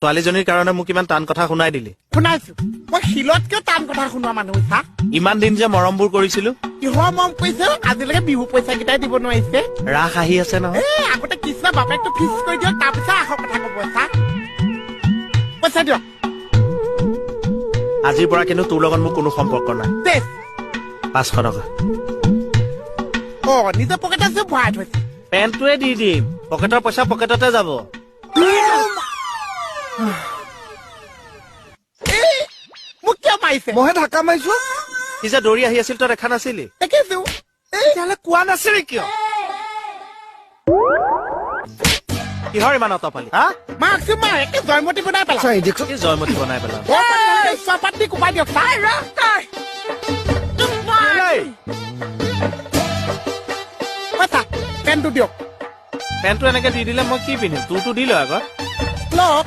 ছোৱালীজনীৰ কাৰণে মোক ইমান টান কথা শুনাই দিলি শুনাইছো মই শিলতকেও টান কথা শুনোৱা মানুহ চা ইমান দিন যে মৰমবোৰ কৰিছিলো কিহৰ মৰম কৰিছে আজিলৈকে বিহু পইচা কেইটাই দিব নোৱাৰিছে ৰাস আহি আছে নহয় আগতে কৃষ্ণ বাপেকটো ফিক্স কৰি দিয়ক তাৰপিছত আহক কথা কব চা পইচা দিয়ক আজিৰ পৰা কিন্তু তোৰ লগত মোৰ কোনো সম্পৰ্ক নাই 500 টকা নিজৰ পকেটত যে ভৰাই থৈছে পেণ্টটোৱে দি দিম পকেটৰ পইচা পকেটতে যাব মোক কিয় মাৰিছে মইহে ঢাকা মাৰিছো সি যে দৌৰি আহি আছিল তই দেখা নাছিলি দেখিছো তেতিয়াহ'লে কোৱা নাছিলি কিয় কিহৰ ইমান অতপালি হা মাকছো মাৰ একে জয়মতী বনাই পেলা কি জয়মতী বনাই পেলা চাহপাত দি কোবাই দিয়ক চাই পইচা পেনটো দিয়ক পেণ্টটো এনেকে দি দিলে মই কি পিন্ধিম তোৰটো দি ল আগত লওক